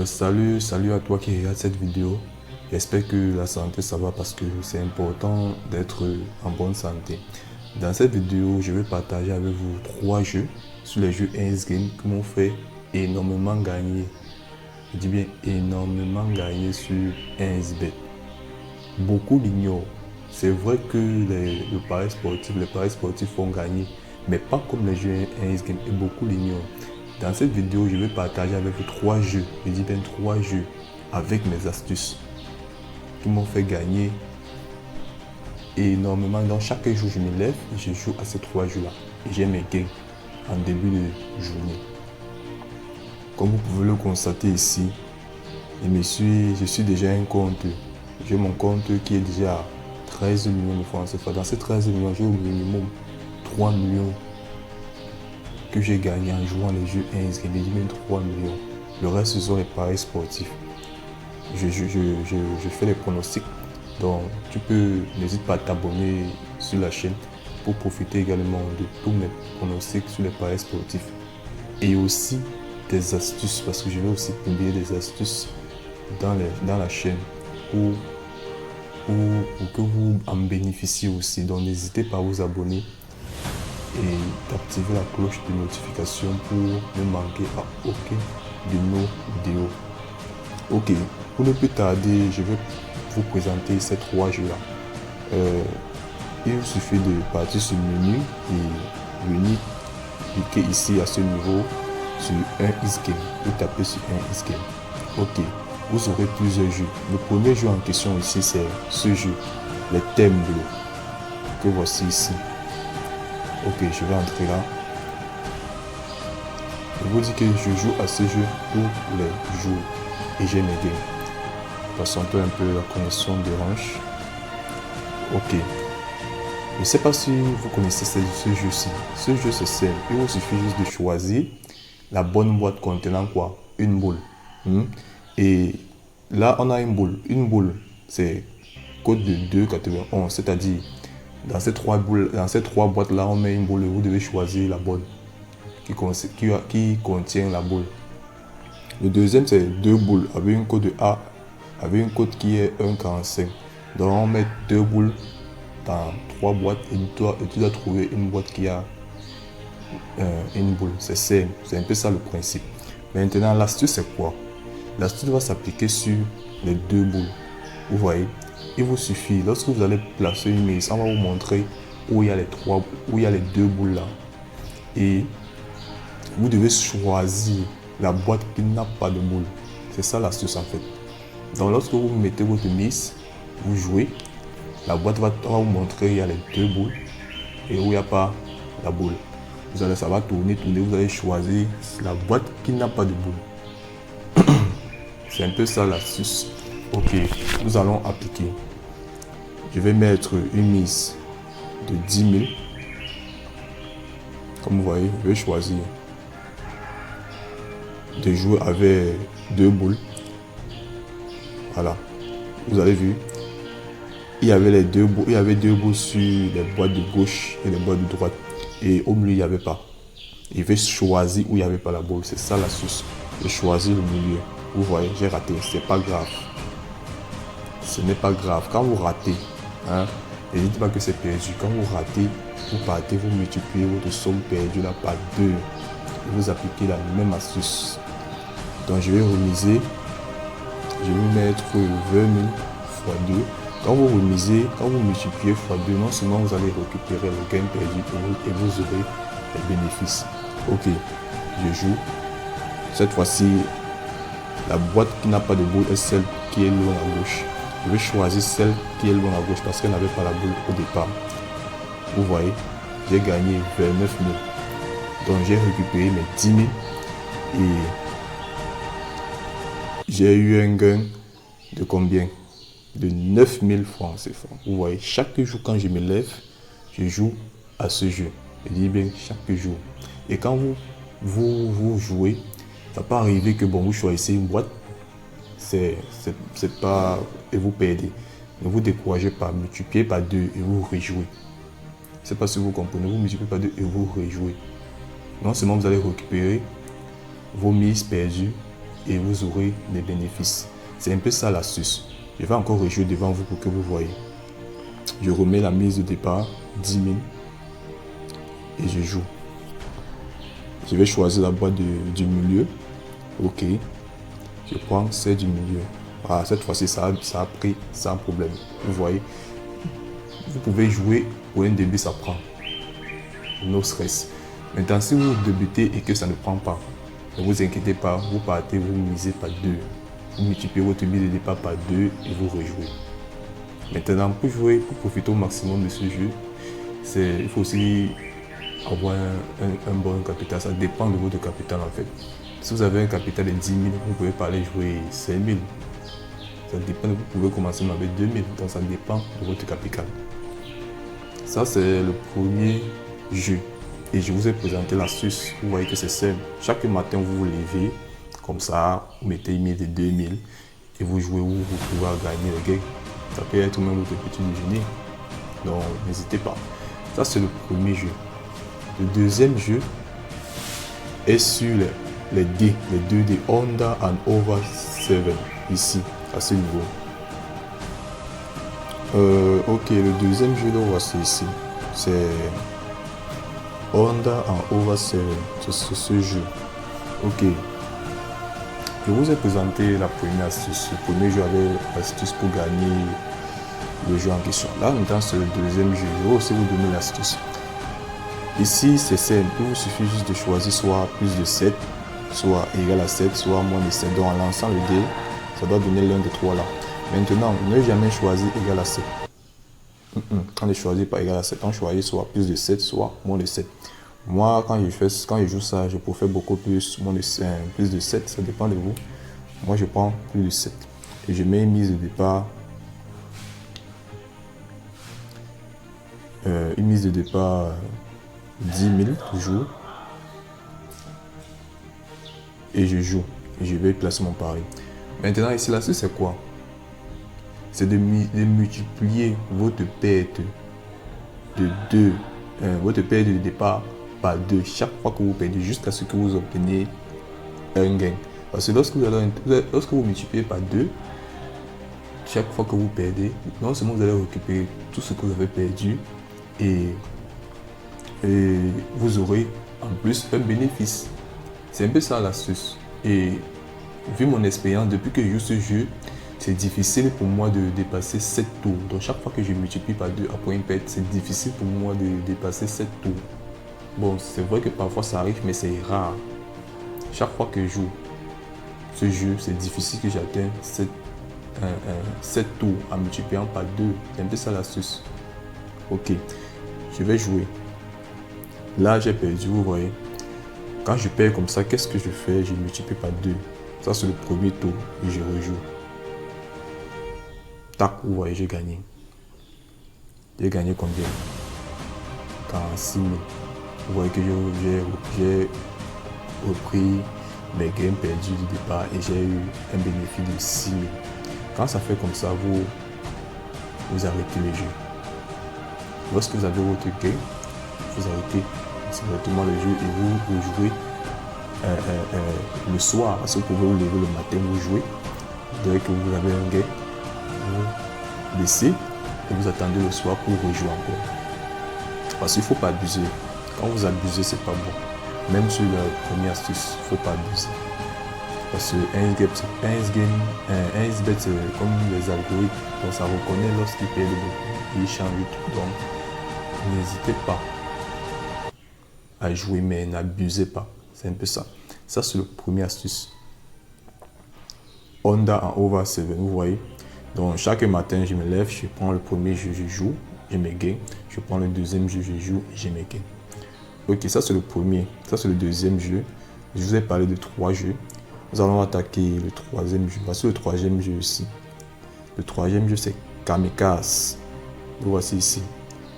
Salut à toi qui regarde cette vidéo. J'espère que la santé ça va parce que c'est important d'être en bonne santé. Dans cette vidéo, je vais partager avec vous 3 jeux sur les jeux Ace Game qui m'ont fait énormément gagner. Je dis bien énormément gagner sur AceBet. Beaucoup l'ignorent. C'est vrai que les paris sportifs font gagner, mais pas comme les jeux Ace Game et beaucoup l'ignorent. Dans cette vidéo, je vais partager avec vous 3 jeux, je dis bien 3 jeux, avec mes astuces qui m'ont fait gagner énormément. Dans chaque jour, je me lève et je joue à ces 3 jeux-là. Et j'ai mes gains en début de journée. Comme vous pouvez le constater ici, je suis déjà un compte. J'ai mon compte qui est déjà à 13 millions de francs CFA. Dans ces 13 millions, j'ai au minimum 3 millions que j'ai gagné en jouant les jeux Ace Game, même 3 millions. Le reste, ce sont les paris sportifs. Je fais les pronostics. Donc, n'hésite pas à t'abonner sur la chaîne pour profiter également de tous mes pronostics sur les paris sportifs. Et aussi des astuces, parce que je vais aussi publier des astuces dans la chaîne pour que vous en bénéficiez aussi. Donc, n'hésitez pas à vous abonner et d'activer la cloche de notification pour ne manquer à aucune de nos vidéos. Ok, pour ne plus tarder, je vais vous présenter ces 3 jeux là. Il vous suffit de partir sur le menu et venir cliquer ici à ce niveau sur un Ace Game. Vous tapez sur un Ace Game. Ok, vous aurez plusieurs jeux. Le premier jeu en question ici, c'est ce jeu, les thèmes bleus que voici ici. Ok, je vais entrer là. Je vous dis que je joue à ce jeu tous les jours et j'ai mes gains. Passons un peu la connexion dérange. Ok. Je ne sais pas si vous connaissez ce jeu-ci. Ce jeu c'est simple. Il vous suffit juste de choisir la bonne boîte contenant quoi? Une boule. Et là on a une boule. Une boule, c'est code de 2,91. C'est-à-dire dans ces 3 boîtes là, on met une boule et vous devez choisir la bonne qui contient la boule. Le deuxième, c'est 2 boules avec une code de A, avec une code qui est 1,45. Donc on met 2 boules dans 3 boîtes et tu dois trouver une boîte qui a une boule. C'est simple, c'est un peu ça le principe. Maintenant, l'astuce c'est quoi? L'astuce va s'appliquer sur les 2 boules. Vous voyez, il vous suffit, lorsque vous allez placer une mise, on va vous montrer où il y a les 2 boules là. Et vous devez choisir la boîte qui n'a pas de boule. C'est ça l'astuce en fait. Donc lorsque vous mettez votre mise, vous jouez, la boîte va vous montrer il y a les 2 boules et où il n'y a pas la boule. Ça va tourner, vous allez choisir la boîte qui n'a pas de boule. C'est un peu ça l'astuce. Ok, nous allons appliquer. Je vais mettre une mise de 10 000. Comme vous voyez, je vais choisir de jouer avec 2 boules. Voilà, vous avez vu, il y avait 2 boules sur les boîtes de gauche et les boîtes de droite, et au milieu il n'y avait pas. Je vais choisir où il n'y avait pas la boule. C'est ça l'astuce. Je choisis le milieu. Vous voyez, j'ai raté, c'est pas grave. Ce n'est pas grave. Quand vous ratez, n'hésitez pas que c'est perdu. Quand vous ratez, vous partez, vous multipliez votre somme perdue là par 2. Et vous appliquez la même astuce. Donc je vais remiser. Je vais mettre 20 000 fois 2. Quand vous remisez, quand vous multipliez fois 2, non seulement vous allez récupérer le gain perdu et vous aurez les bénéfices. Ok, je joue. Cette fois-ci, la boîte qui n'a pas de boule est celle qui est loin à gauche. Je vais choisir celle qui est loin à gauche parce qu'elle n'avait pas la boule au départ. Vous voyez, j'ai gagné 29 000. Donc j'ai récupéré mes 10 000 et j'ai eu un gain de combien? De 9 000 francs CFA. Vous voyez, chaque jour quand je me lève, je joue à ce jeu. Je dis bien chaque jour. Et quand vous jouez, ça peut pas arriver que vous choisissez une boîte, c'est pas et vous perdez. Ne vous découragez pas, multipliez par 2 et vous rejouez. Je ne sais pas si vous comprenez, vous multipliez par 2 et vous rejouez. Non seulement vous allez récupérer vos mises perdues et vous aurez des bénéfices. C'est un peu ça l'astuce. Je vais encore rejouer devant vous pour que vous voyez. Je remets la mise de départ, 10 000, et je joue. Je vais choisir la boîte du milieu. Ok. Je prends celle du milieu. Ah, cette fois-ci, ça a pris sans problème. Vous voyez. Vous pouvez jouer pour un début, ça prend. No stress. Maintenant, si vous débutez et que ça ne prend pas, ne vous inquiétez pas. Vous partez, vous misez par 2. Vous multipliez votre mise de départ par 2 et vous rejouez. Maintenant, pour jouer, pour profiter au maximum de ce jeu, il faut aussi avoir un bon capital. Ça dépend de votre capital en fait. Si vous avez un capital de 10 000, vous pouvez pas aller jouer 5 000. Ça dépend, vous pouvez commencer avec 2 000. Donc ça dépend de votre capital. Ça c'est le premier jeu. Et je vous ai présenté l'astuce. Vous voyez que c'est simple. Chaque matin, vous vous levez. Comme ça, vous mettez une mise de 2 000. Et vous jouez où vous pouvez gagner les gains. Ça peut être même votre petit déjeuner. Donc n'hésitez pas. Ça c'est le premier jeu. Le deuxième jeu est sur les dés, les 2 dés Honda and Over 7, ici, à ce niveau. Ok, le deuxième jeu, là, voici ici. C'est Honda and Over 7, c'est ce jeu. Ok. Je vous ai présenté la première astuce. Le premier jeu avait l'astuce pour gagner le jeu en question. Là, maintenant, c'est le deuxième jeu. Je vais aussi vous donner l'astuce. Ici, c'est simple. Il vous suffit juste de choisir soit plus de 7, soit égal à 7, soit moins de 7. Donc, en lançant le dé, ça doit donner l'un des trois là. Maintenant, ne jamais choisir égal à 7. On ne choisit pas égal à 7. On choisit soit plus de 7, soit moins de 7. Moi, quand je joue ça, je préfère beaucoup plus, moins de 5, plus de 7. Ça dépend de vous. Moi, je prends plus de 7. Et je mets une mise de départ. Une mise de départ 10 000 toujours. Et je joue. Et je vais placer mon pari. Maintenant, ici, là, c'est quoi? C'est de multiplier votre perte de 2, votre perte de départ par 2 chaque fois que vous perdez jusqu'à ce que vous obteniez un gain. Parce que lorsque vous multipliez par 2, chaque fois que vous perdez, non seulement vous allez récupérer tout ce que vous avez perdu et vous aurez en plus un bénéfice. C'est un peu ça l'astuce. Et vu mon expérience, depuis que je joue ce jeu, c'est difficile pour moi de dépasser 7 tours. Donc chaque fois que je multiplie par 2 après une perte, c'est difficile pour moi de dépasser 7 tours. Bon, c'est vrai que parfois ça arrive, mais c'est rare. Chaque fois que je joue ce jeu, c'est difficile que j'atteigne 7 tours en multipliant par 2. C'est un peu ça l'astuce. Ok, je vais jouer. Là, j'ai perdu, vous voyez. Quand je perds comme ça, qu'est-ce que je fais? Je multiplie par 2. Ça, c'est le premier tour et je rejoue. Tac, vous voyez, j'ai gagné. J'ai gagné combien? 46 000. Vous voyez que j'ai repris mes gains perdus du départ et j'ai eu un bénéfice de 6 000. Quand ça fait comme ça, vous arrêtez le jeu. Lorsque vous avez votre gain, vous arrêtez directement le jeu et vous jouez le soir. Parce que vous pouvez vous lever le matin, vous jouez. Dès que vous avez un gain, vous laissez et vous attendez le soir pour rejouer encore. Parce qu'il ne faut pas abuser. Quand vous abusez, c'est pas bon. Même sur la première astuce, il ne faut pas abuser. Parce que un bet, c'est comme les algorithmes. Donc ça reconnaît lorsqu'il perd beaucoup. Il change tout. Donc n'hésitez pas à jouer, mais n'abusez pas. C'est un peu ça. Ça, c'est le premier astuce. Honda en Over 7, vous voyez. Donc chaque matin, je me lève, je prends le premier jeu, je joue, je me gagne. Je prends le deuxième jeu, je joue, je me gagne. Ok, ça c'est le premier. Ça c'est le deuxième jeu. Je vous ai parlé de 3 jeux. Nous allons attaquer le troisième jeu. Voici le troisième jeu ici. Le troisième jeu, c'est Kamikaze. Vous voici ici.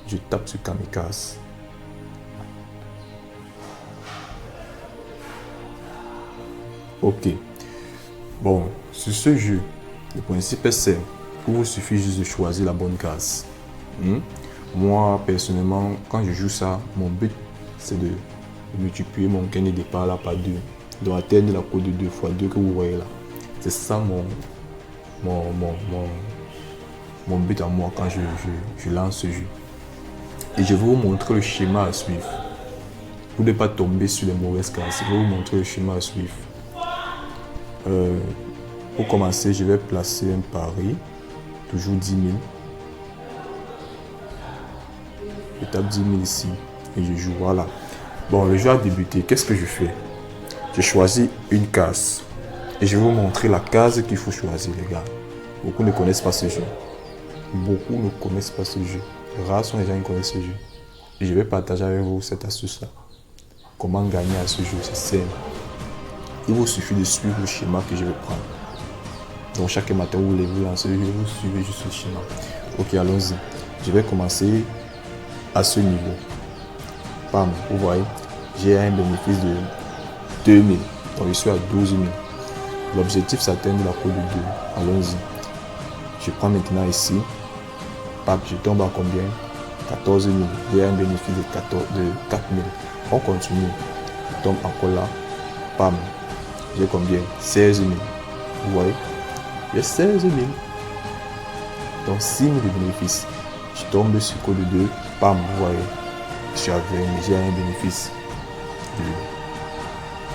Je tape sur Kamikaze. Ok. Bon, sur ce jeu, le principe est simple. Il vous suffit juste de choisir la bonne case. Moi, personnellement, quand je joue ça, mon but, c'est de multiplier mon gain de départ là par 2. Donc atteindre la cote de 2x2 que vous voyez là. C'est ça mon but à moi quand je lance ce jeu. Et je vais vous montrer le schéma à suivre. Pour ne pas tomber sur les mauvaises cases, je vais vous montrer le schéma à suivre. Pour commencer, je vais placer un pari, toujours 10 000. Je tape 10 000 ici et je joue, voilà. Bon, le jeu a débuté. Qu'est-ce que je fais? Je choisis une case et je vais vous montrer la case qu'il faut choisir, les gars. Beaucoup ne connaissent pas ce jeu. Beaucoup ne connaissent pas ce jeu. Rares sont les gens qui connaissent ce jeu. Et je vais partager avec vous cette astuce-là. Comment gagner à ce jeu, c'est simple. Il vous suffit de suivre le schéma que je vais prendre. Donc chaque matin, vous voulez vous lancer le jeu, vous suivez juste le schéma. Ok, allons-y. Je vais commencer à ce niveau. Bam, vous voyez, j'ai un bénéfice de 2000. Donc je suis à 12 000. L'objectif, c'est d'atteindre la cote de 2. Allons-y. Je prends maintenant ici. Bam, je tombe à combien? 14 000. J'ai un bénéfice de 4 000. On continue. Je tombe encore là. Bam. J'ai combien? 16 000. Vous voyez? J'ai 16 000. Donc 6 000 de bénéfices. Je tombe sur code de 2. Bam, vous voyez. Je suis à 20 000. J'ai un bénéfice de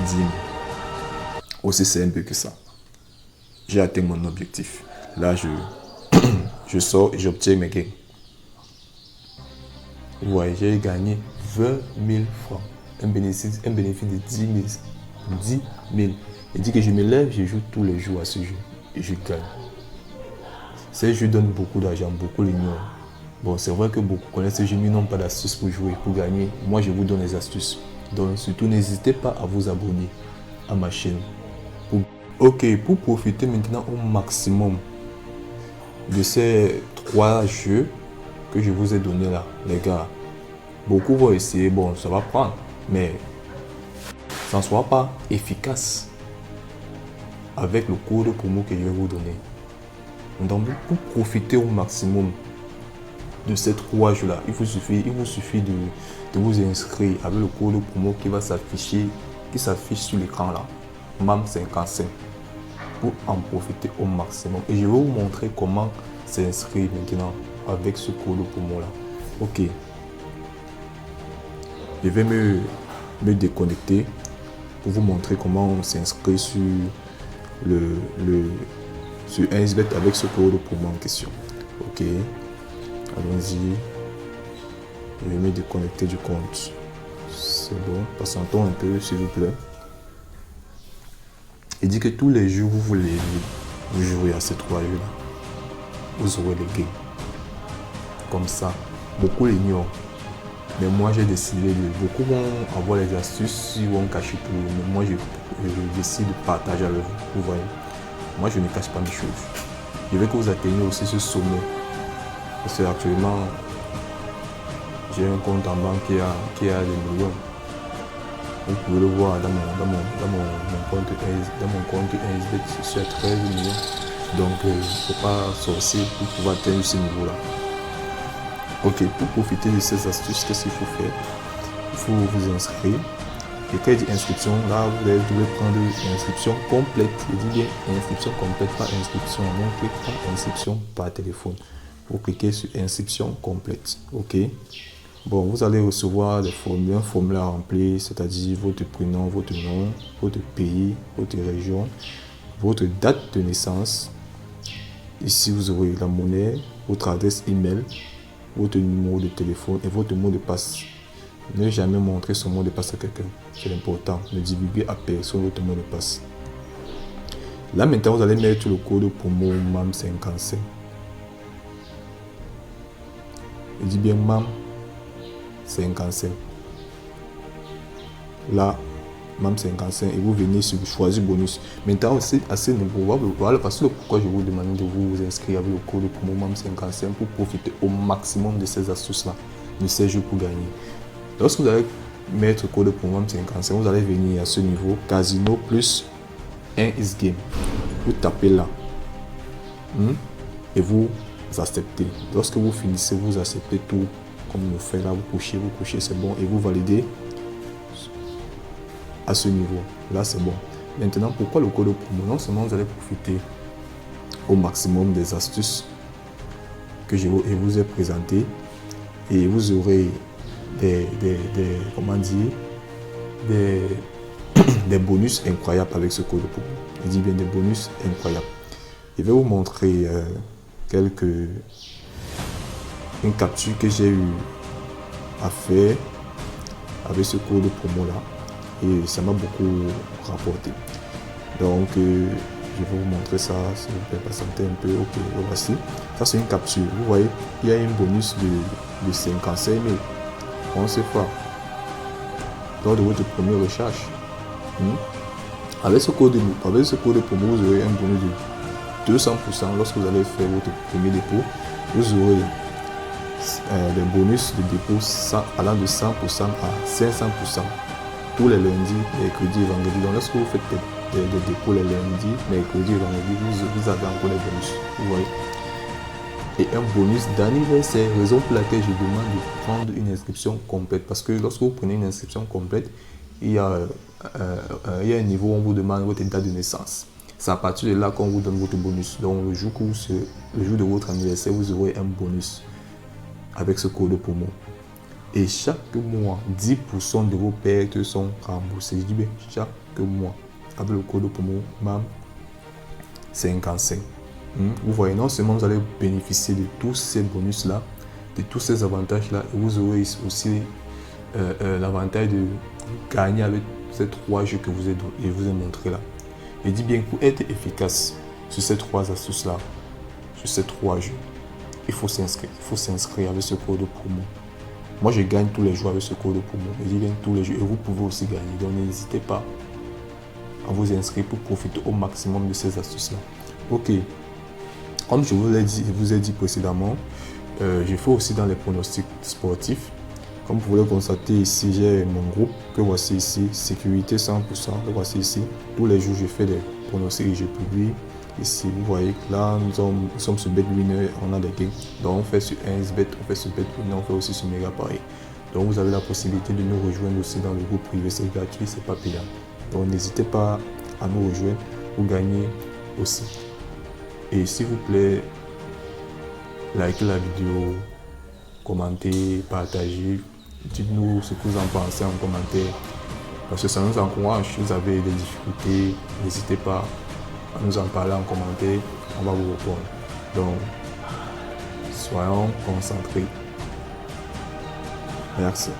10 000. Aussi simple que ça. J'ai atteint mon objectif. Là, je sors et j'obtiens mes gains. Vous voyez, j'ai gagné 20 000 francs. Un bénéfice de 10 000. 10 000. Il dit que je me lève, je joue tous les jours à ce jeu. Et je gagne. Ce jeu donne beaucoup d'argent, beaucoup l'ignorent. Bon, c'est vrai que beaucoup connaissent ce jeu, mais n'ont pas d'astuces pour jouer, pour gagner. Moi, je vous donne les astuces. Donc, surtout, n'hésitez pas à vous abonner à ma chaîne. Ok, pour profiter maintenant au maximum de ces 3 jeux que je vous ai donnés là, les gars, beaucoup vont essayer, bon, ça va prendre, mais ça ne sera pas efficace avec le code promo que je vais vous donner. Donc, pour profiter au maximum de ces 3 jeux là, il vous suffit de vous inscrire avec le code promo qui va s'afficher, qui s'affiche sur l'écran là, MAM55, pour en profiter au maximum. Et je vais vous montrer comment s'inscrire maintenant avec ce code promo là. Ok, je vais me déconnecter pour vous montrer comment on s'inscrit sur sur 1xBet avec ce code promo en question. Ok, allons-y. Je vais me déconnecter du compte. C'est bon, patientons un peu s'il vous plaît. Il dit que tous les jours vous voulez vous jouer à ces 3 jeux là, vous aurez les gains. Comme ça, beaucoup l'ignorent. Mais moi j'ai décidé beaucoup vont avoir les astuces, ils vont cacher tout. Mais moi je décide de partager avec vous. Vous voyez, moi je ne cache pas mes choses. Je veux que vous atteigniez aussi ce sommet. Parce que actuellement, j'ai un compte en banque qui a des millions. Vous pouvez le voir dans mon compte 1xBet, je suis à 13 millions. Donc il ne faut pas sorcier pour pouvoir atteindre ce niveau-là. Ok, pour profiter de ces astuces, qu'est-ce qu'il faut faire? Il faut vous inscrire. Et quand il dit inscription, là vous devez prendre l'inscription complète. Je dis bien inscription complète, pas inscription. Donc cliquez pas inscription par téléphone. Vous cliquez sur inscription complète. Ok. Bon, vous allez recevoir un formulaire à remplir, c'est-à-dire votre prénom, votre nom, votre pays, votre région, votre date de naissance. Ici, vous aurez la monnaie, votre adresse email, votre numéro de téléphone et votre mot de passe. Ne jamais montrer son mot de passe à quelqu'un. C'est important. Ne divulguez à personne votre mot de passe. Là, maintenant, vous allez mettre le code promo MAM55. Je dis bien MAM55. Là, MAM55 et vous venez sur choisir bonus. Maintenant aussi à ce niveau, voilà parce que pourquoi je vous demande de vous inscrire avec le code promo MAM55 pour profiter au maximum de ces astuces là, de ces jeux pour gagner. Lorsque vous allez mettre le code promo MAM55, vous allez venir à ce niveau casino plus 1xGame. Vous tapez là et vous acceptez. Lorsque vous finissez, vous acceptez tout comme le fait là, vous couchez, c'est bon et vous validez. à ce niveau. Là, c'est bon. Maintenant, pourquoi le code promo? Non seulement vous allez profiter au maximum des astuces que je vous ai présentées, et vous aurez comment dire, des bonus incroyables avec ce code promo. Je dis bien des bonus incroyables. Je vais vous montrer une capture que j'ai eu à faire avec ce code promo là, et ça m'a beaucoup rapporté. Donc je vais vous montrer ça, s'il vous plaît, patientez un peu. Ok, voici. Ça c'est une capture. Vous voyez, il y a un bonus de 55 000 on sait pas lors de votre première recherche. Avec ce code promo, vous aurez un bonus de 200% lorsque vous allez faire votre premier dépôt. Vous aurez des bonus de dépôt allant de 100% à 500% tous les lundis, mercredis et vendredis. Donc lorsque vous faites des dépôts les lundis, mercredis et vendredis, vous avez encore des bonus. Vous voyez. Et un bonus d'anniversaire, raison pour laquelle je demande de prendre une inscription complète. Parce que lorsque vous prenez une inscription complète, il y a un niveau où on vous demande votre date de naissance. C'est à partir de là qu'on vous donne votre bonus. Donc le jour de votre anniversaire, vous aurez un bonus avec ce code promo. Et chaque mois, 10% de vos pertes sont remboursées. Je dis bien chaque mois. Avec le code promo MAM 55. Vous voyez, non seulement vous allez bénéficier de tous ces bonus-là, de tous ces avantages-là, et vous aurez aussi l'avantage de gagner avec ces 3 jeux que je vous ai montré là. Je dis bien, pour être efficace sur ces 3 astuces-là, sur ces 3 jeux, il faut s'inscrire. Il faut s'inscrire avec ce code promo. Moi, je gagne tous les jours avec ce code promo. Je dis bien tous les jours, et vous pouvez aussi gagner. Donc, n'hésitez pas à vous inscrire pour profiter au maximum de ces astuces-là. Ok. Comme je vous ai dit précédemment, je fais aussi dans les pronostics sportifs. Comme vous pouvez le constater ici, j'ai mon groupe que voici ici, sécurité 100%, que voici ici. Tous les jours, je fais des pronostics et je publie. Ici, vous voyez que là, nous sommes sur BetWinner, on a des gains. Donc, on fait sur 1xBet, on fait sur BetWinner, on fait aussi sur Megaparis. Donc, vous avez la possibilité de nous rejoindre aussi dans le groupe privé, c'est gratuit, c'est pas payant. Donc, n'hésitez pas à nous rejoindre pour gagner aussi. Et s'il vous plaît, likez la vidéo, commentez, partagez, dites-nous ce que vous en pensez en commentaire, parce que ça nous encourage. Si vous avez des difficultés, n'hésitez pas à nous en parler en commentaire, on va vous répondre. Donc, soyons concentrés. Merci.